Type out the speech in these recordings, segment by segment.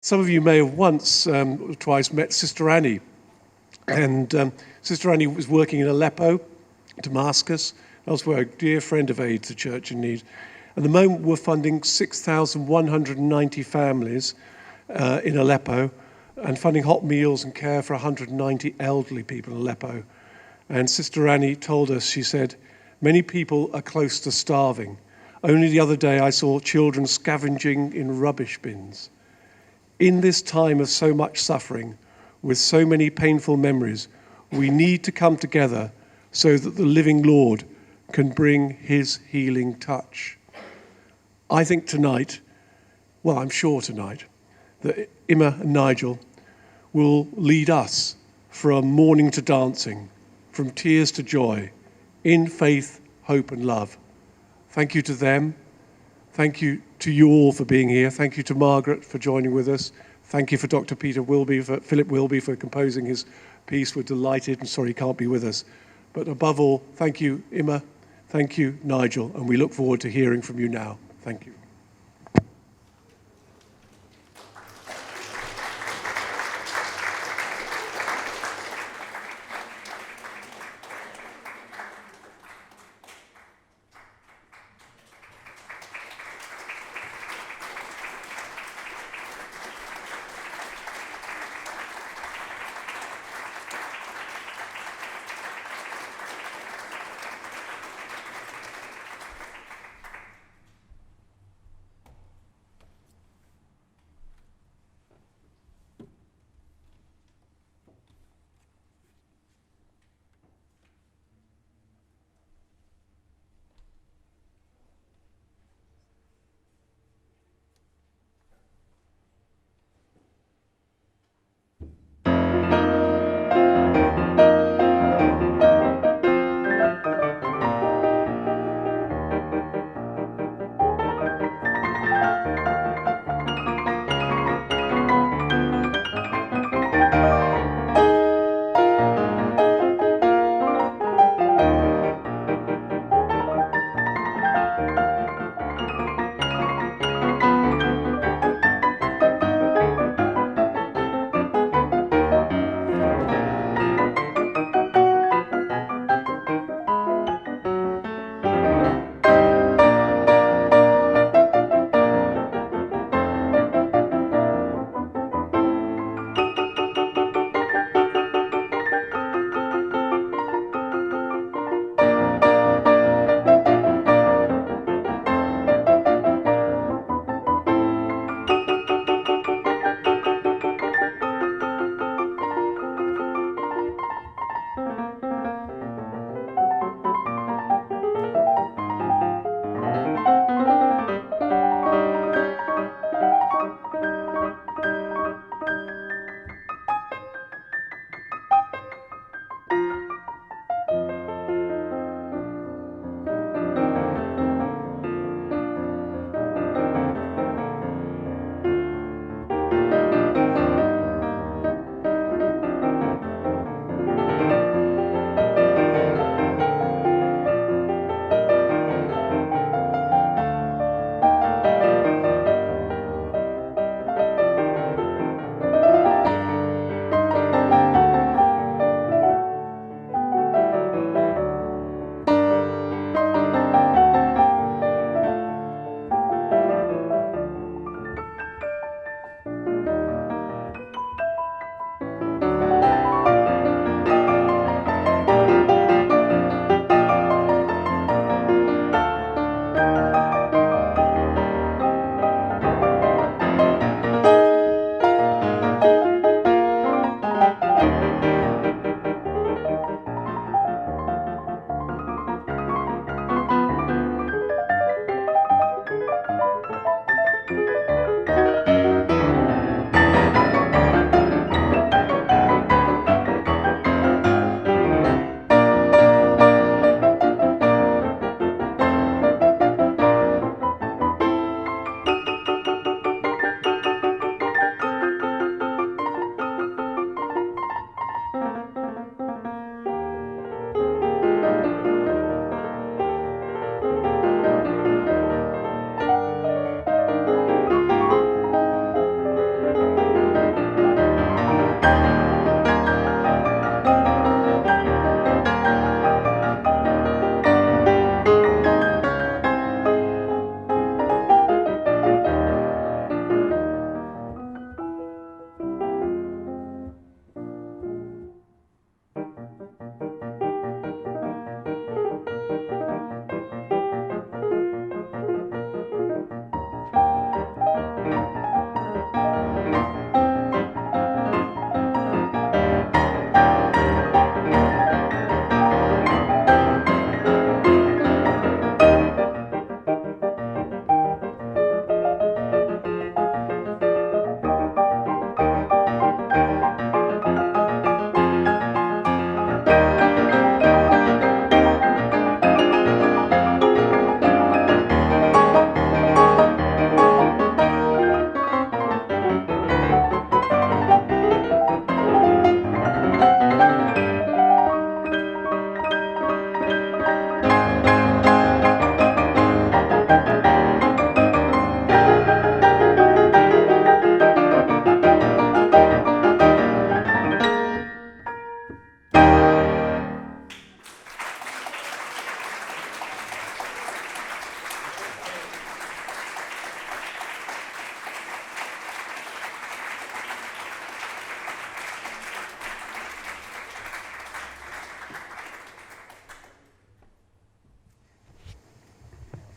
Some of you may have once or twice met Sister Annie. And Sister Annie was working in Aleppo, Damascus, elsewhere, a dear friend of AIDS, a church in need. At the moment, we're funding 6,190 families in Aleppo and funding hot meals and care for 190 elderly people in Aleppo. And Sister Annie told us, she said, many people are close to starving. Only the other day I saw children scavenging in rubbish bins. In this time of so much suffering, with so many painful memories, we need to come together so that the living Lord can bring his healing touch. I think tonight, well, I'm sure tonight, that Imma and Nigel will lead us from mourning to dancing, from tears to joy, in faith, hope and love. Thank you to them. Thank you to you all for being here. Thank you to Margaret for joining with us. Thank you for Dr. Philip Wilby for composing his piece. We're delighted and sorry he can't be with us. But above all, thank you, Imma. Thank you, Nigel. And we look forward to hearing from you now. Thank you.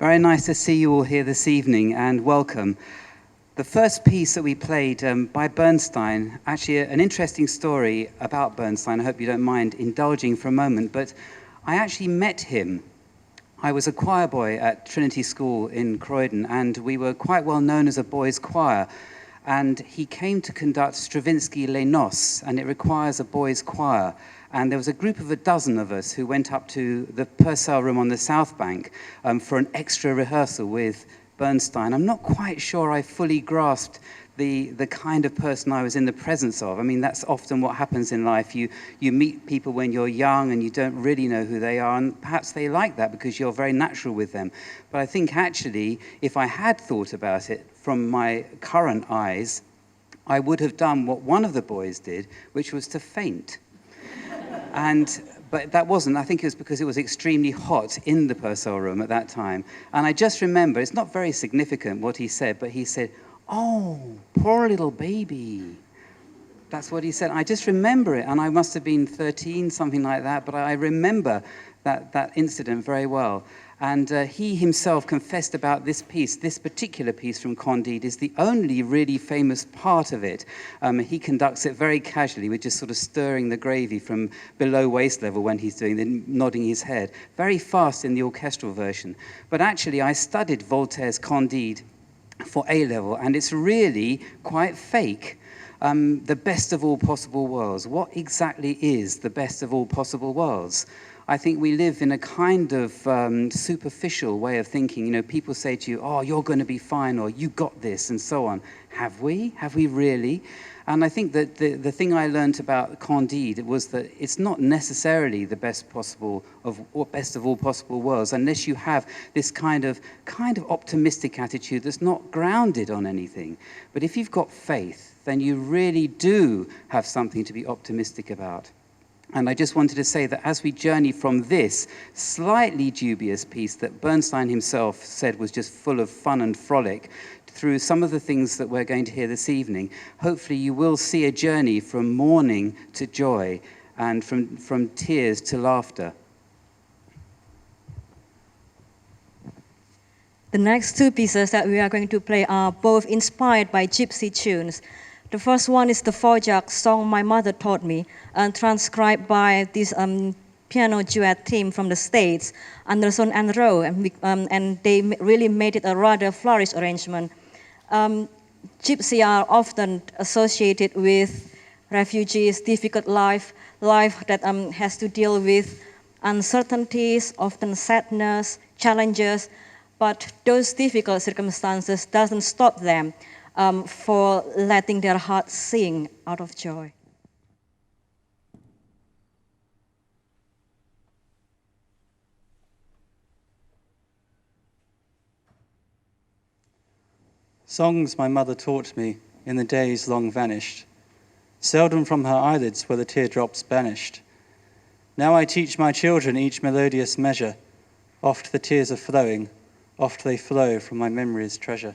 Very nice to see you all here this evening, and welcome. The first piece that we played by Bernstein, actually an interesting story about Bernstein. I hope you don't mind indulging for a moment, but I actually met him. I was a choir boy at Trinity School in Croydon, and we were quite well known as a boys' choir. And he came to conduct Stravinsky Les Noces, and it requires a boys' choir. And there was a group of a dozen of us who went up to the Purcell Room on the South Bank for an extra rehearsal with Bernstein. I'm not quite sure I fully grasped the kind of person I was in the presence of. I mean, that's often what happens in life. You meet people when you're young and you don't really know who they are, and perhaps they like that because you're very natural with them. But I think actually, if I had thought about it from my current eyes, I would have done what one of the boys did, which was to faint. But that wasn't. I think it was because it was extremely hot in the Purcell Room at that time. And I just remember, it's not very significant what he said, but he said, "Oh, poor little baby." That's what he said. I just remember it, and I must have been 13, something like that, but I remember that incident very well. And he himself confessed about this piece. This particular piece from Candide is the only really famous part of it. He conducts it very casually, with just sort of stirring the gravy from below waist level when he's doing it, nodding his head. Very fast in the orchestral version. But actually, I studied Voltaire's Candide for A-level, and it's really quite fake. The best of all possible worlds. What exactly is the best of all possible worlds? I think we live in a kind of superficial way of thinking. You know, people say to you, "Oh, you're going to be fine," or "You got this," and so on. Have we? Have we really? And I think that the thing I learned about Candide was that it's not necessarily the best of all possible worlds, unless you have this kind of optimistic attitude that's not grounded on anything. But if you've got faith, then you really do have something to be optimistic about. And I just wanted to say that as we journey from this slightly dubious piece that Bernstein himself said was just full of fun and frolic, through some of the things that we're going to hear this evening, hopefully you will see a journey from mourning to joy and from tears to laughter. The next two pieces that we are going to play are both inspired by gypsy tunes. The first one is the Four-Jack song My Mother Taught Me, and transcribed by this piano duet team from the States, Anderson and Rowe, and they really made it a rather flourished arrangement. Gypsy are often associated with refugees, difficult life that has to deal with uncertainties, often sadness, challenges, but those difficult circumstances doesn't stop them for letting their hearts sing out of joy. Songs my mother taught me in the days long vanished. Seldom from her eyelids were the teardrops banished. Now I teach my children each melodious measure. Oft the tears are flowing, oft they flow from my memory's treasure.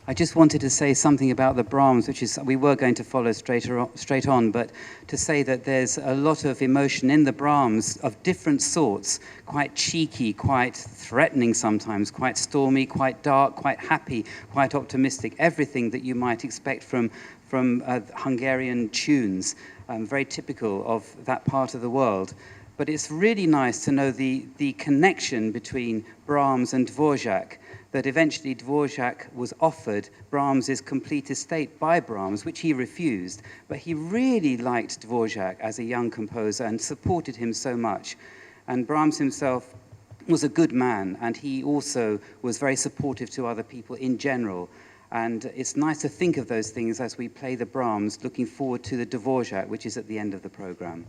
I just wanted to say something about the Brahms, which is, we were going to follow straight on, but to say that there's a lot of emotion in the Brahms of different sorts, quite cheeky, quite threatening sometimes, quite stormy, quite dark, quite happy, quite optimistic, everything that you might expect from Hungarian tunes, very typical of that part of the world. But it's really nice to know the connection between Brahms and Dvorak, that eventually Dvorak was offered Brahms's complete estate by Brahms, which he refused. But he really liked Dvorak as a young composer and supported him so much. And Brahms himself was a good man, and he also was very supportive to other people in general. And it's nice to think of those things as we play the Brahms, looking forward to the Dvorak, which is at the end of the program.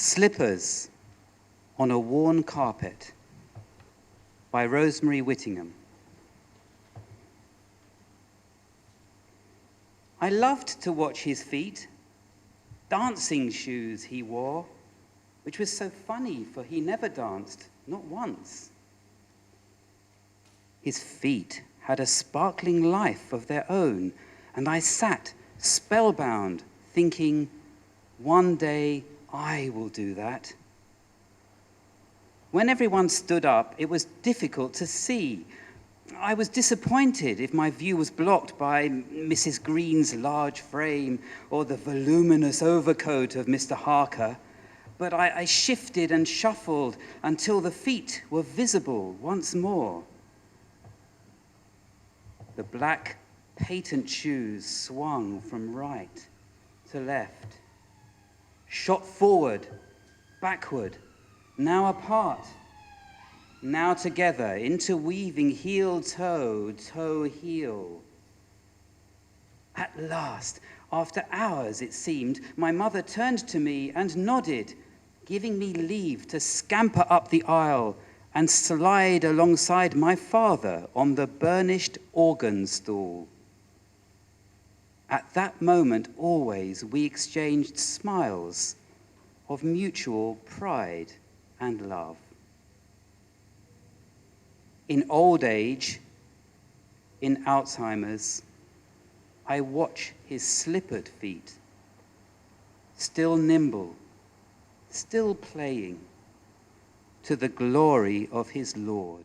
Slippers on a Worn Carpet by Rosemary Whittingham. I loved to watch his feet, dancing shoes he wore, which was so funny, for he never danced, not once. His feet had a sparkling life of their own, and I sat spellbound, thinking, one day I will do that. When everyone stood up, it was difficult to see. I was disappointed if my view was blocked by Mrs. Green's large frame or the voluminous overcoat of Mr. Harker, but I shifted and shuffled until the feet were visible once more. The black patent shoes swung from right to left, shot forward, backward, now apart, now together, interweaving heel, toe, toe, heel. At last, after hours it seemed, my mother turned to me and nodded, giving me leave to scamper up the aisle and slide alongside my father on the burnished organ stool. At that moment always we exchanged smiles of mutual pride and love. In old age, in Alzheimer's, I watch his slippered feet, still nimble, still playing, to the glory of his Lord.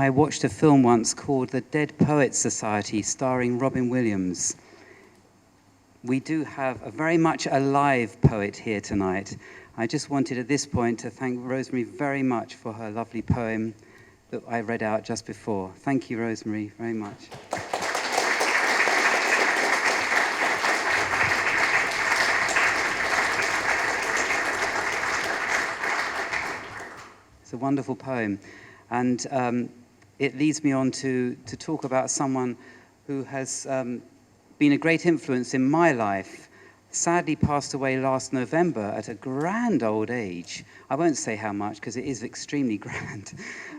I watched a film once called The Dead Poets Society, starring Robin Williams. We do have a very much alive poet here tonight. I just wanted at this point to thank Rosemary very much for her lovely poem that I read out just before. Thank you, Rosemary, very much. It's a wonderful poem, and it leads me on to talk about someone who has been a great influence in my life. Sadly passed away last November at a grand old age. I won't say how much because it is extremely grand.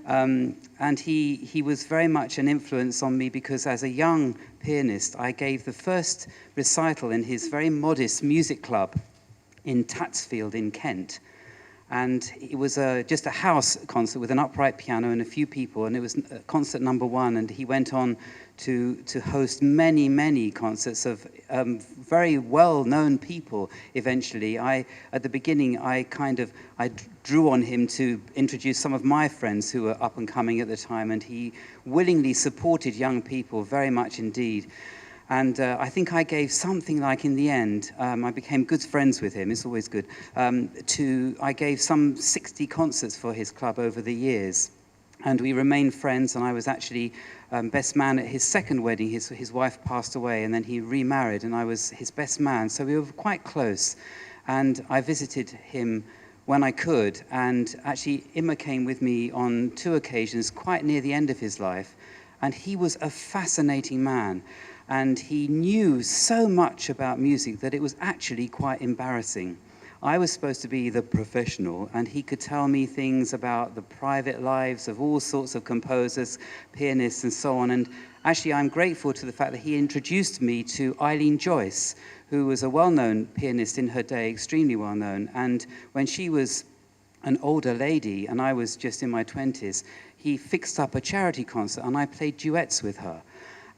And he was very much an influence on me because as a young pianist, I gave the first recital in his very modest music club in Tatsfield in Kent. And it was just a house concert with an upright piano and a few people, and it was concert number 1, and he went on to host many, many concerts of very well-known people eventually. At the beginning, I drew on him to introduce some of my friends who were up and coming at the time, and he willingly supported young people very much indeed. And I think I gave something like, in the end, I became good friends with him, it's always good, I gave some 60 concerts for his club over the years. And we remained friends, and I was actually best man at his second wedding. His wife passed away, and then he remarried, and I was his best man. So we were quite close. And I visited him when I could, and actually Imma came with me on 2 occasions, quite near the end of his life. And he was a fascinating man. And he knew so much about music that it was actually quite embarrassing. I was supposed to be the professional, and he could tell me things about the private lives of all sorts of composers, pianists, and so on. And actually, I'm grateful to the fact that he introduced me to Eileen Joyce, who was a well-known pianist in her day, extremely well-known. And when she was an older lady, and I was just in my 20s, he fixed up a charity concert, and I played duets with her.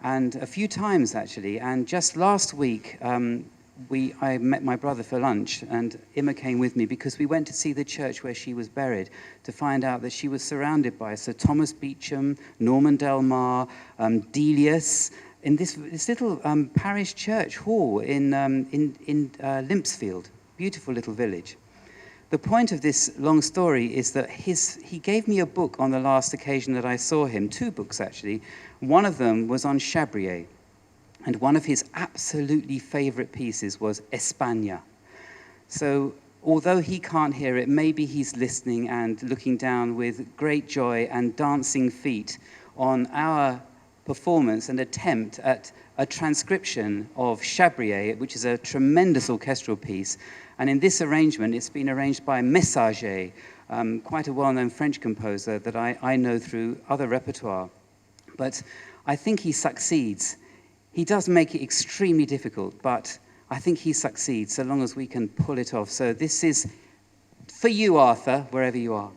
And a few times, actually. And just last week, I met my brother for lunch, and Imma came with me because we went to see the church where she was buried to find out that she was surrounded by Sir Thomas Beecham, Norman Del Mar, Delius, in this little parish church hall in Limpsfield, beautiful little village. The point of this long story is that he gave me a book on the last occasion that I saw him, 2 books actually. One of them was on Chabrier, and one of his absolutely favorite pieces was España. So although he can't hear it, maybe he's listening and looking down with great joy and dancing feet on our performance and attempt at a transcription of Chabrier, which is a tremendous orchestral piece. And in this arrangement, it's been arranged by Messager, quite a well-known French composer that I know through other repertoire. But I think he succeeds. He does make it extremely difficult, but I think he succeeds so long as we can pull it off. So this is for you, Arthur, wherever you are.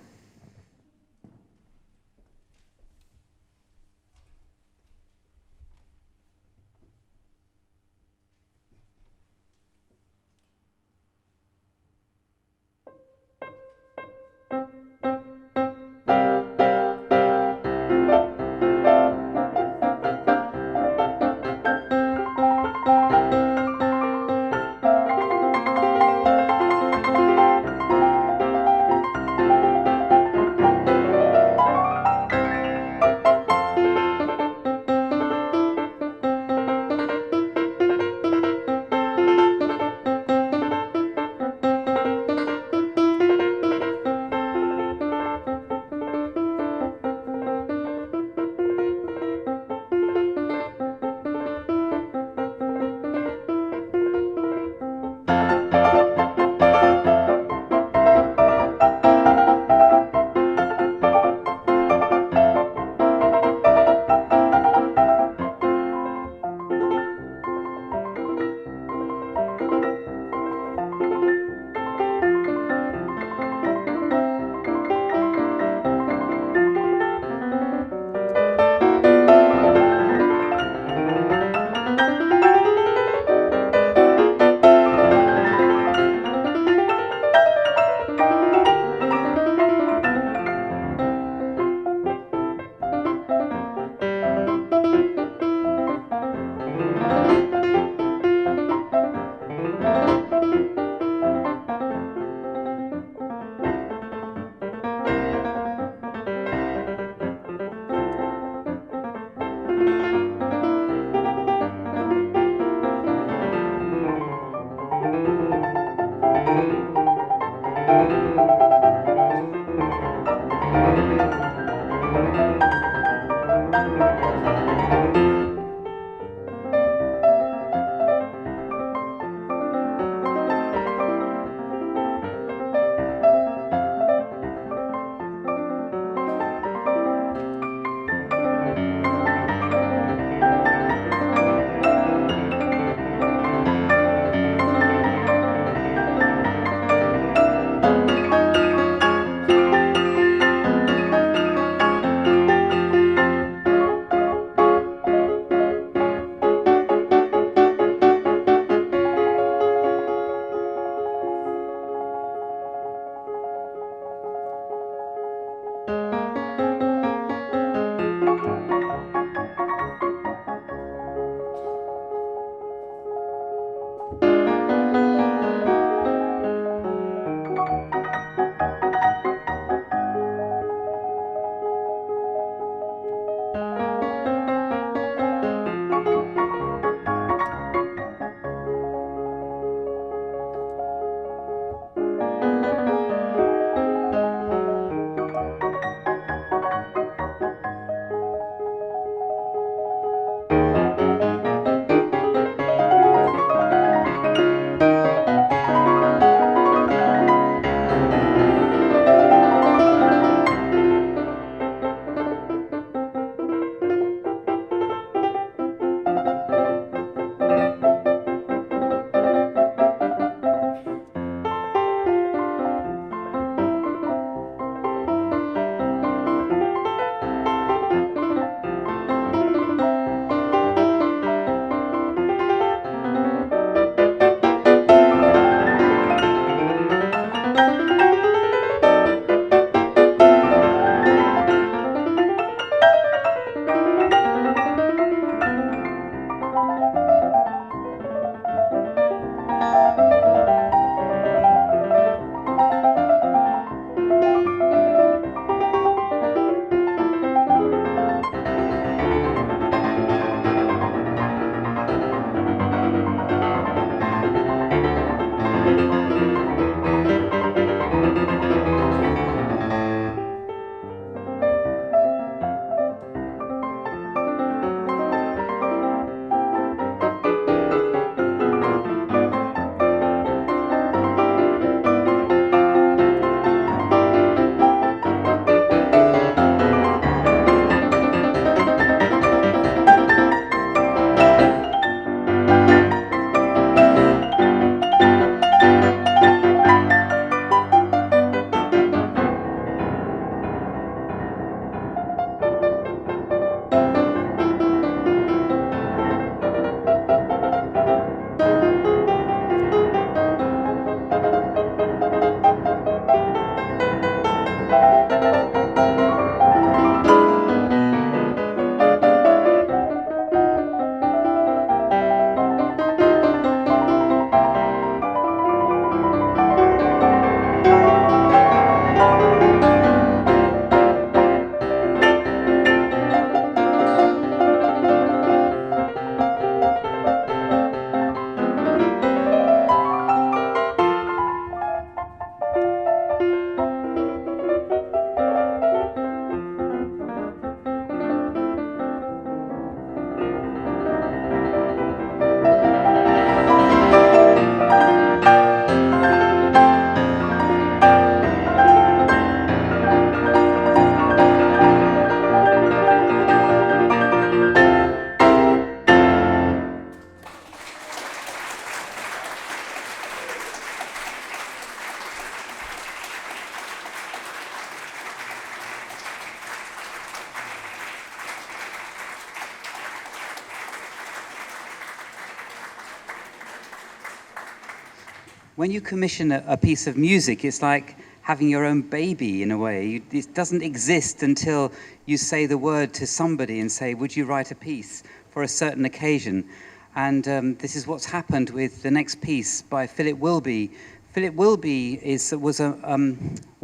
when you commission a piece of music, it's like having your own baby in a way. It doesn't exist until you say the word to somebody and say, would you write a piece for a certain occasion? And this is what's happened with the next piece by Philip Wilby. Philip Wilby was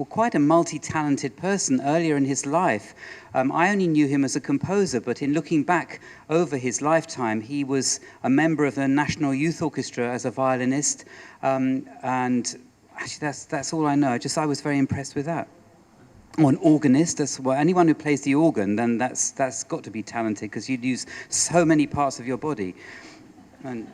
quite a multi-talented person earlier in his life. I only knew him as a composer, but in looking back over his lifetime, he was a member of the National Youth Orchestra as a violinist, and actually that's all I know. I was very impressed with that. Or an organist, anyone who plays the organ, then that's got to be talented, because you'd use so many parts of your body. And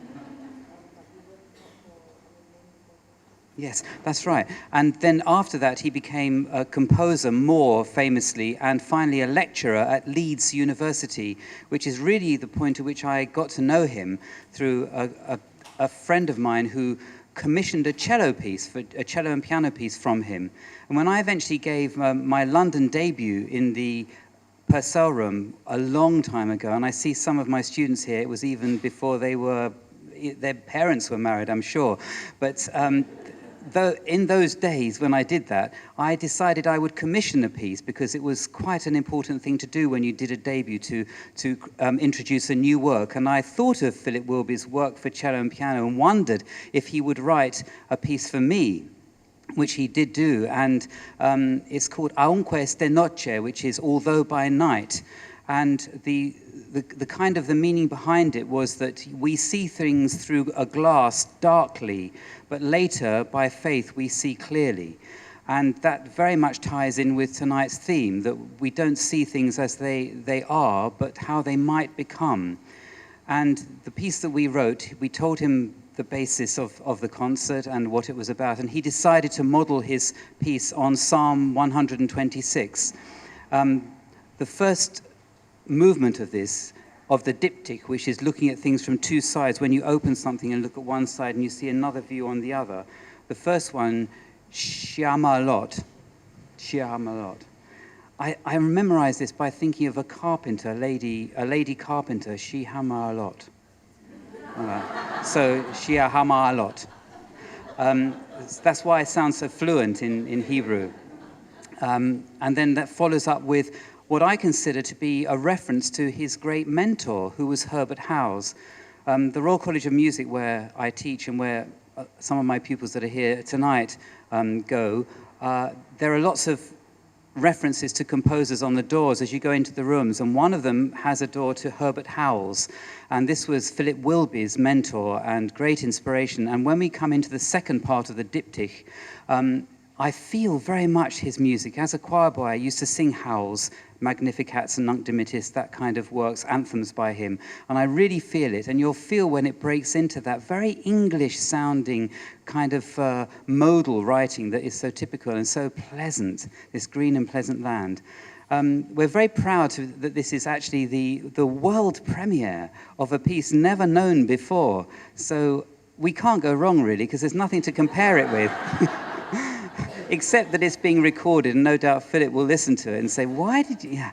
yes, that's right. And then after that, he became a composer more famously, and finally a lecturer at Leeds University, which is really the point at which I got to know him through a friend of mine who commissioned a cello and piano piece from him. And when I eventually gave my London debut in the Purcell Room a long time ago, and I see some of my students here, it was even before their parents were married, I'm sure. But though in those days when I did that, I decided I would commission a piece, because it was quite an important thing to do when you did a debut, to introduce a new work. And I thought of Philip Wilby's work for cello and piano and wondered if he would write a piece for me, which he did do. And it's called Aunque esta noche, which is although by night. And the kind of the meaning behind it was that we see things through a glass darkly, but later, by faith, we see clearly. And that very much ties in with tonight's theme, that we don't see things as they are, but how they might become. And the piece that we wrote, we told him the basis of the concert and what it was about, and he decided to model his piece on Psalm 126. The first movement of the diptych, which is looking at things from two sides. When you open something and look at one side and you see another view on the other. The first one, Shiamalot. I memorized this by thinking of a carpenter, a lady carpenter, Shihamalot. So, Shiahamalot. That's why it sounds so fluent in Hebrew. And then that follows up with what I consider to be a reference to his great mentor, who was Herbert Howes. The Royal College of Music, where I teach and where some of my pupils that are here tonight go, there are lots of references to composers on the doors as you go into the rooms, and one of them has a door to Herbert Howes, and this was Philip Wilby's mentor and great inspiration. And when we come into the second part of the diptych, I feel very much his music. As a choir boy, I used to sing Howes, Magnificats and Nunc Dimittis, that kind of works, anthems by him. And I really feel it. And you'll feel when it breaks into that very English-sounding kind of modal writing that is so typical and so pleasant, this green and pleasant land. We're very proud that this is actually the world premiere of a piece never known before. So we can't go wrong, really, because there's nothing to compare it with. Except that it's being recorded, and no doubt Philip will listen to it and say, why did you... Yeah.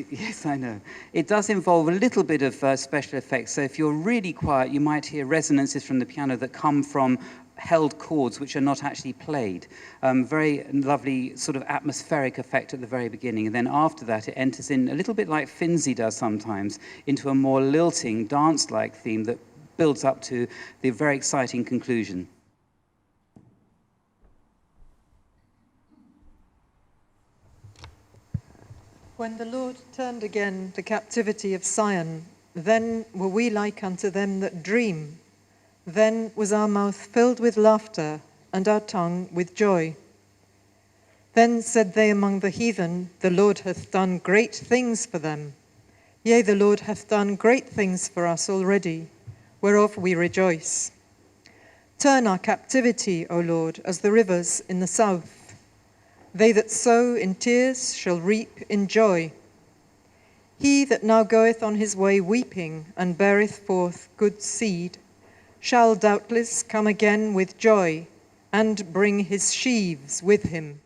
Yes, I know. It does involve a little bit of special effects, so if you're really quiet, you might hear resonances from the piano that come from held chords which are not actually played. Very lovely sort of atmospheric effect at the very beginning, and then after that it enters in, a little bit like Finzi does sometimes, into a more lilting, dance-like theme that builds up to the very exciting conclusion. When the Lord turned again the captivity of Sion, then were we like unto them that dream. Then was our mouth filled with laughter, and our tongue with joy. Then said they among the heathen, the Lord hath done great things for them. Yea, the Lord hath done great things for us already, whereof we rejoice. Turn our captivity, O Lord, as the rivers in the south. They that sow in tears shall reap in joy. He that now goeth on his way weeping and beareth forth good seed shall doubtless come again with joy and bring his sheaves with him.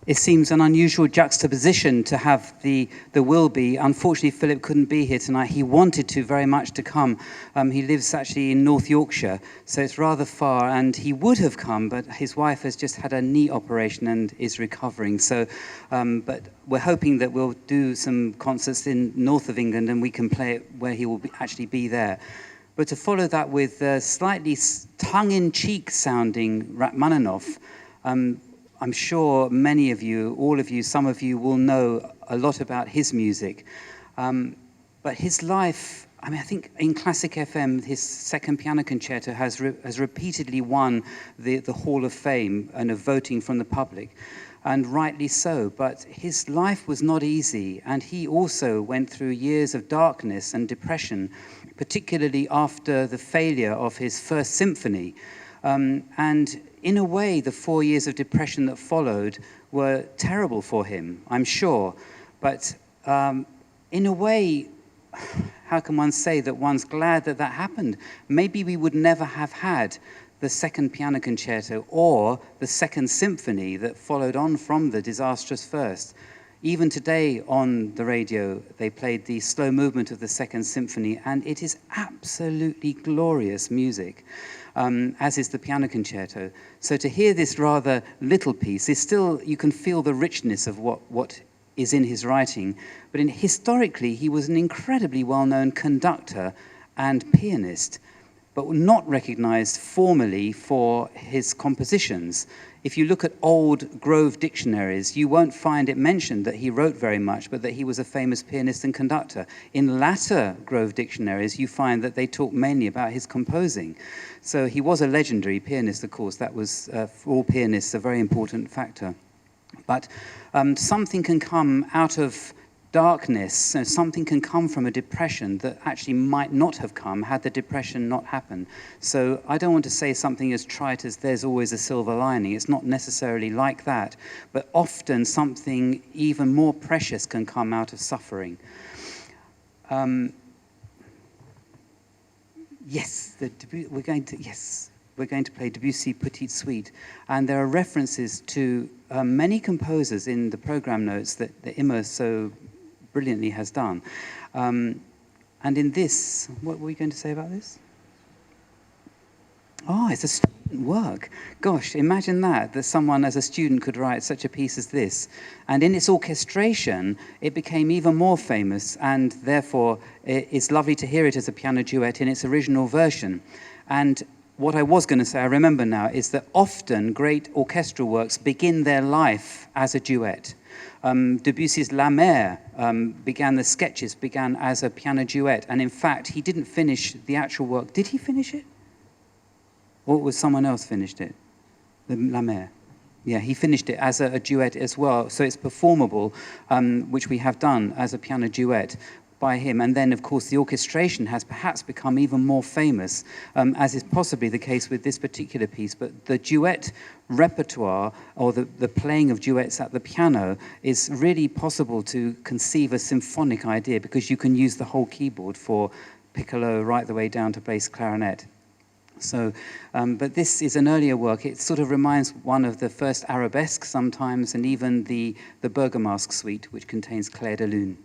It seems an unusual juxtaposition to have the Wilby. Unfortunately, Philip couldn't be here tonight. He wanted to very much to come. He lives actually in North Yorkshire, so it's rather far, and he would have come, but his wife has just had a knee operation and is recovering. So, but we're hoping that we'll do some concerts in north of England and we can play it where he will actually be there. But to follow that with slightly tongue-in-cheek sounding Rachmaninoff, I'm sure many of you, all of you, some of you will know a lot about his music. But his life, I mean, I think in Classic FM, his second piano concerto has repeatedly won the Hall of Fame and a voting from the public, and rightly so. But his life was not easy, and he also went through years of darkness and depression, particularly after the failure of his first symphony. And in a way, the 4 years of depression that followed were terrible for him, I'm sure. But in a way, how can one say that one's glad that that happened? Maybe we would never have had the second piano concerto or the second symphony that followed on from the disastrous first. Even today on the radio, they played the slow movement of the second symphony, and it is absolutely glorious music. As is the piano concerto. So to hear this rather little piece is still, you can feel the richness of what is in his writing. But historically, he was an incredibly well-known conductor and pianist, but not recognized formally for his compositions. If you look at old Grove dictionaries, you won't find it mentioned that he wrote very much, but that he was a famous pianist and conductor. In latter Grove dictionaries, you find that they talk mainly about his composing. So he was a legendary pianist, of course. That was, for all pianists, a very important factor. But something can come out of darkness, so something can come from a depression that actually might not have come had the depression not happened. So I don't want to say something as trite as there's always a silver lining. It's not necessarily like that, but often something even more precious can come out of suffering. Yes, we're going to play Debussy Petite Suite, and there are references to many composers in the program notes that Imma so brilliantly has done. And in this, what were we going to say about this? Oh, it's a student work. Gosh, imagine that someone as a student could write such a piece as this. And in its orchestration, it became even more famous, and therefore it's lovely to hear it as a piano duet in its original version. And what I was going to say, I remember now, is that often great orchestral works begin their life as a duet. Debussy's La Mer the sketches began as a piano duet, and in fact, he didn't finish the actual work. Did he finish it? Or was someone else finished it? The La Mer. Yeah, he finished it as a duet as well, so it's performable, which we have done as a piano duet by him. And then, of course, the orchestration has perhaps become even more famous, as is possibly the case with this particular piece. But the duet repertoire, or the playing of duets at the piano, is really possible to conceive a symphonic idea, because you can use the whole keyboard for piccolo right the way down to bass clarinet. So, but this is an earlier work. It sort of reminds one of the first arabesques sometimes, and even the Bergamasque suite, which contains Clair de Lune.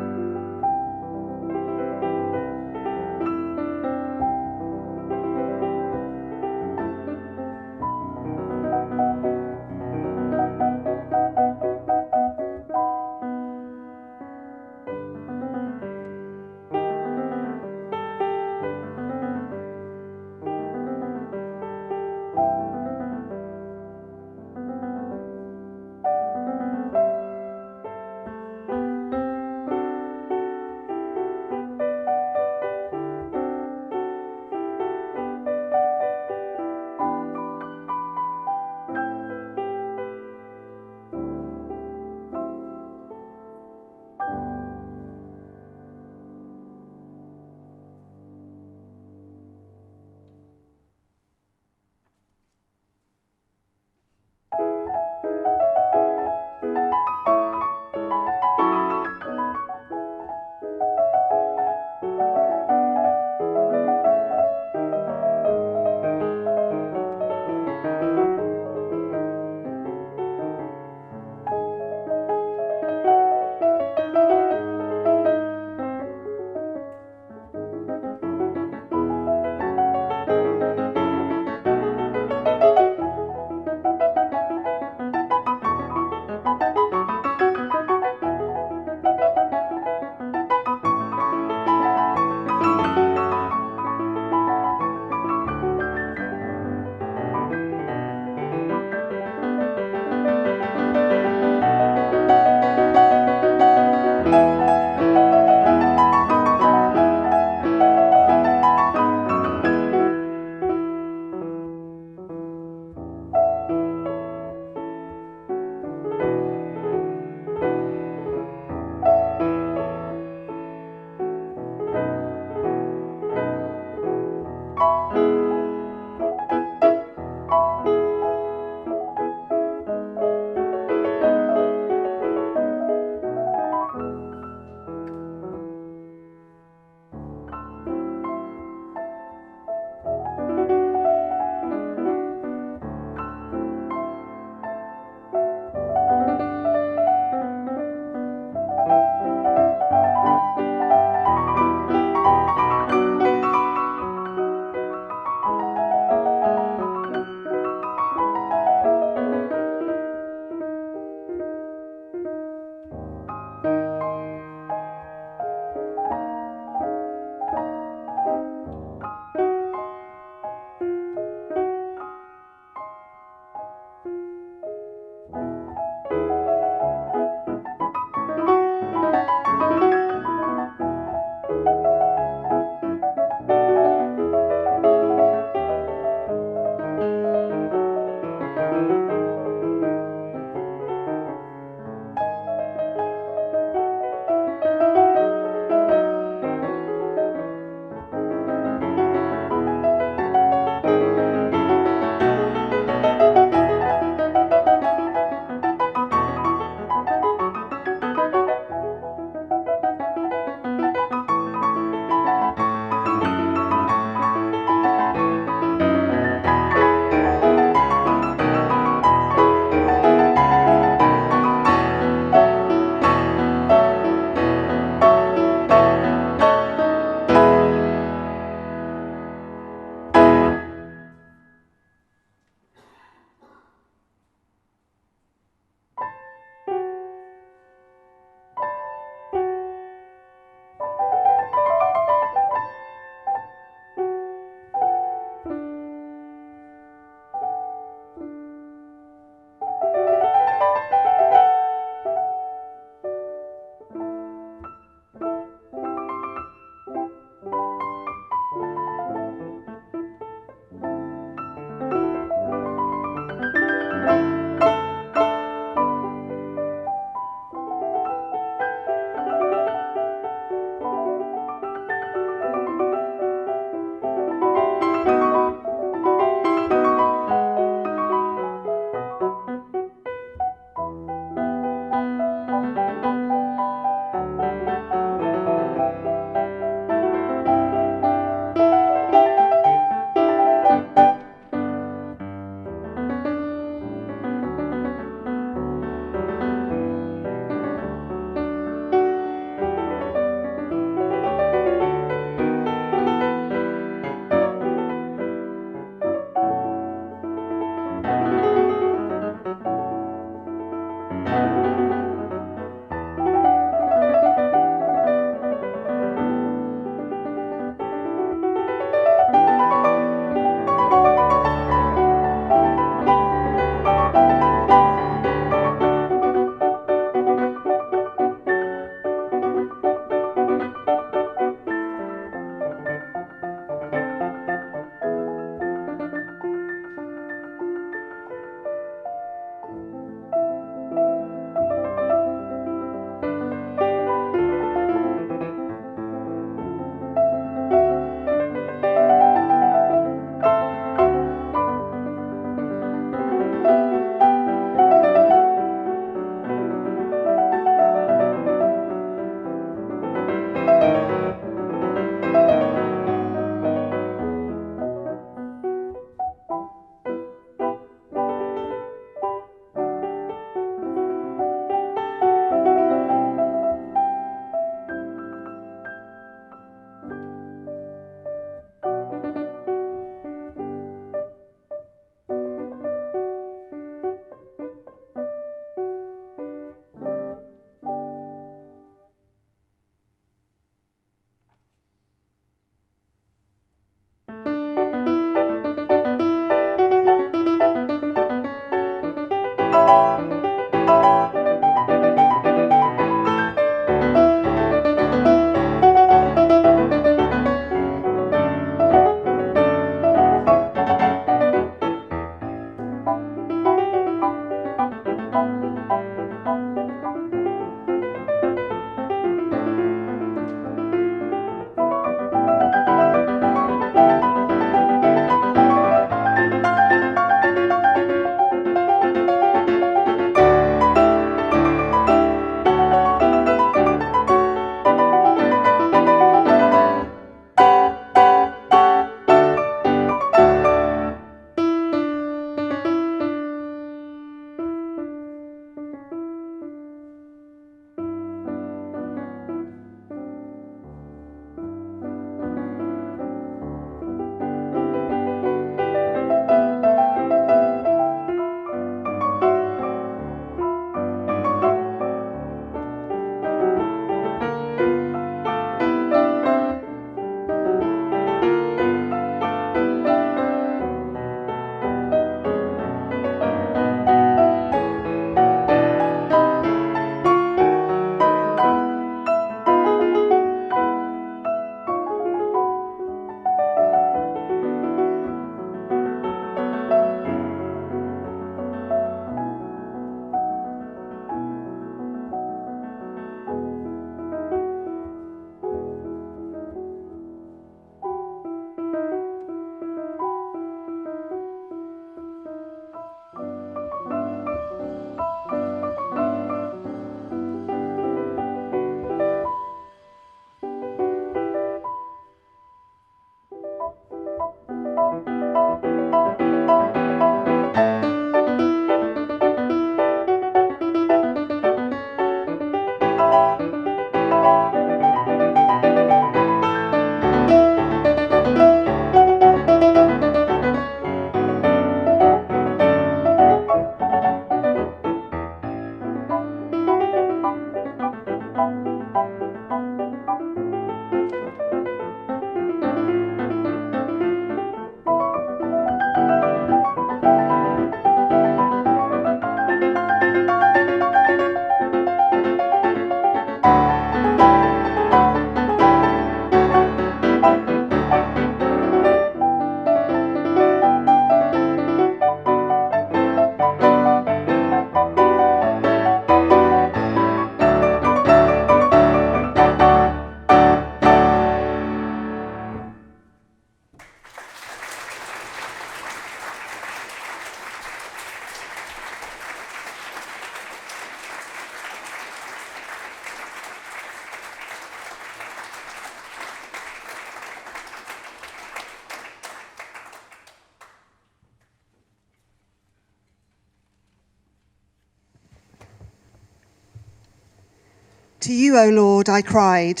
To you, O Lord, I cried,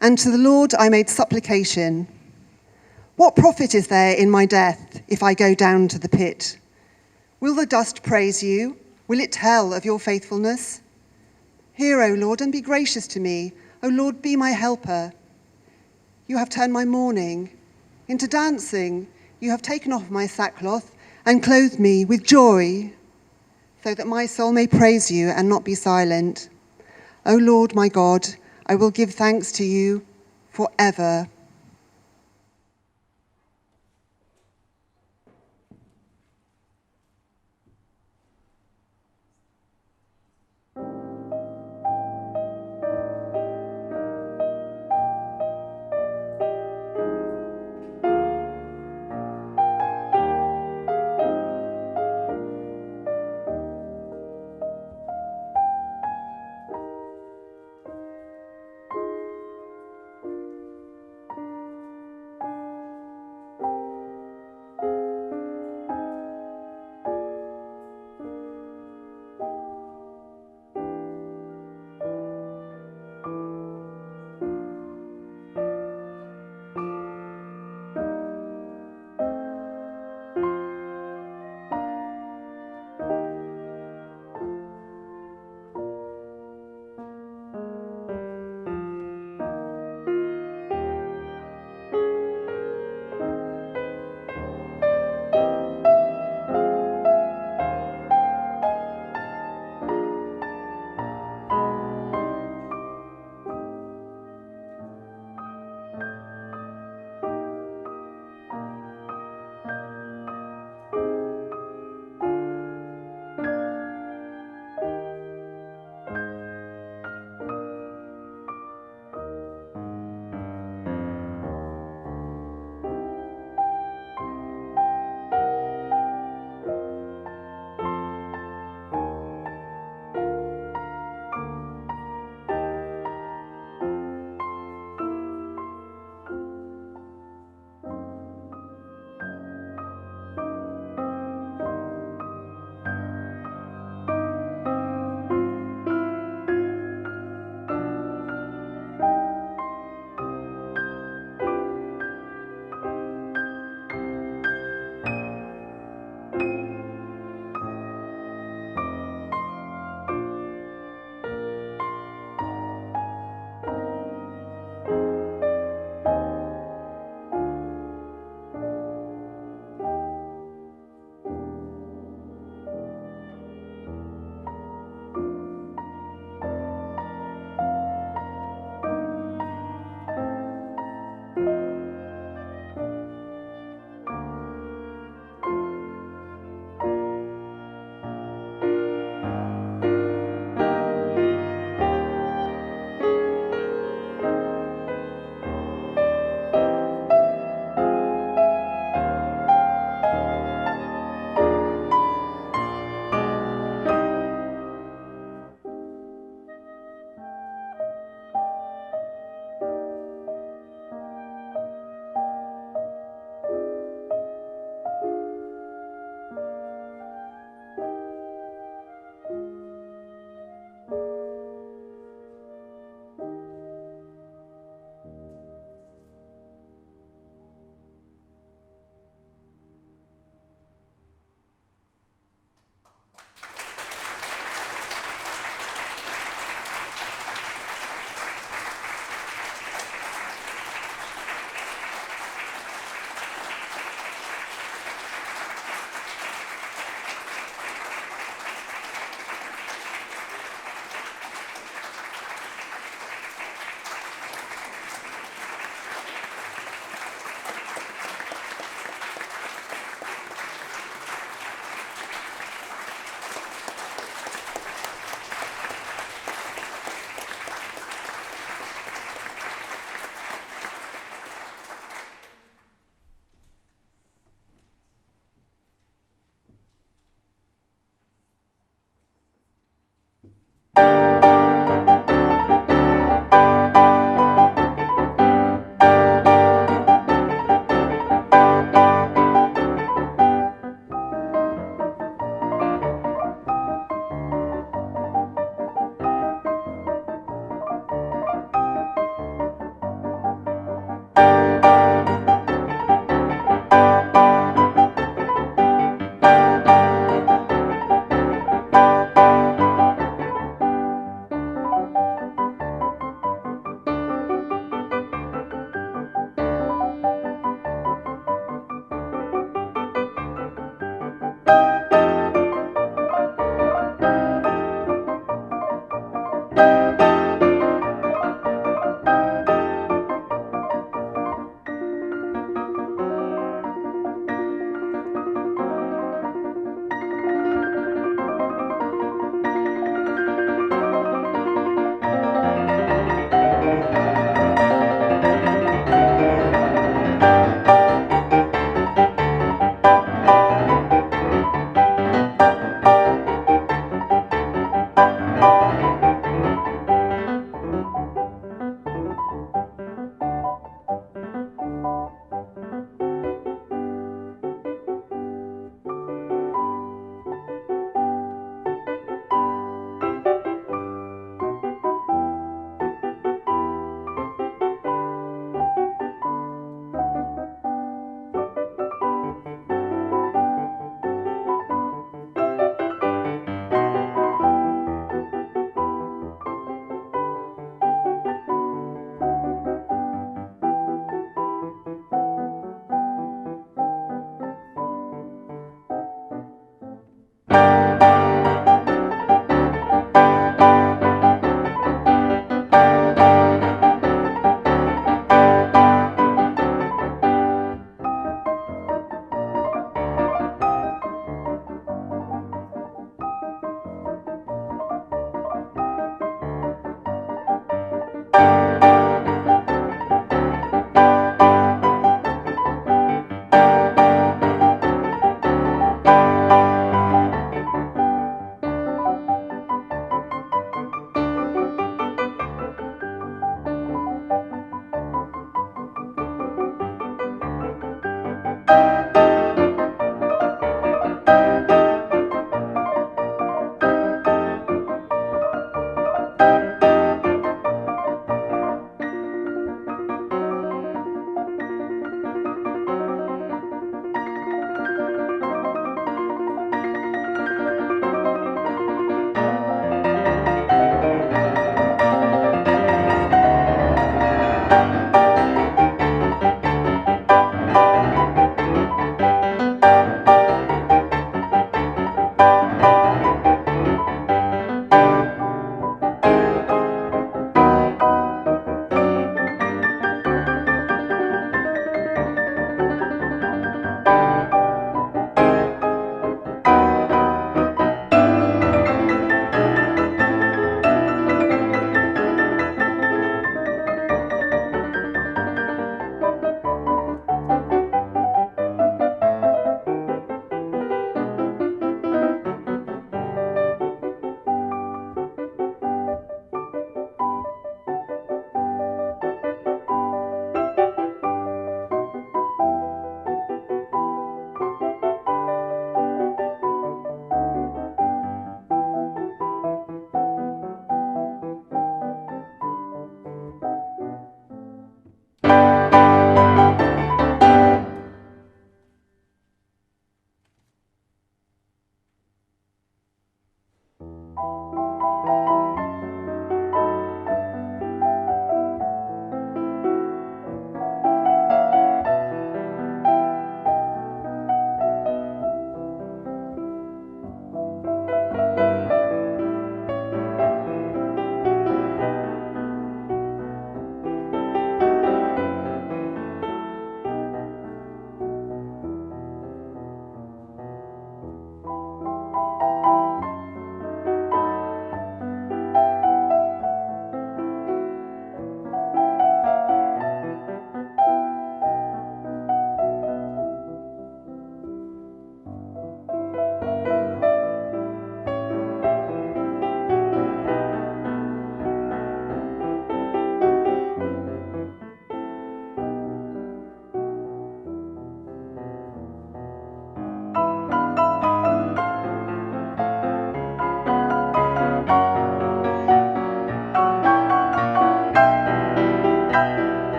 and to the Lord I made supplication. What profit is there in my death if I go down to the pit? Will the dust praise you? Will it tell of your faithfulness? Hear, O Lord, and be gracious to me. O Lord, be my helper. You have turned my mourning into dancing. You have taken off my sackcloth and clothed me with joy, so that my soul may praise you and not be silent. O Lord, my God, I will give thanks to you forever.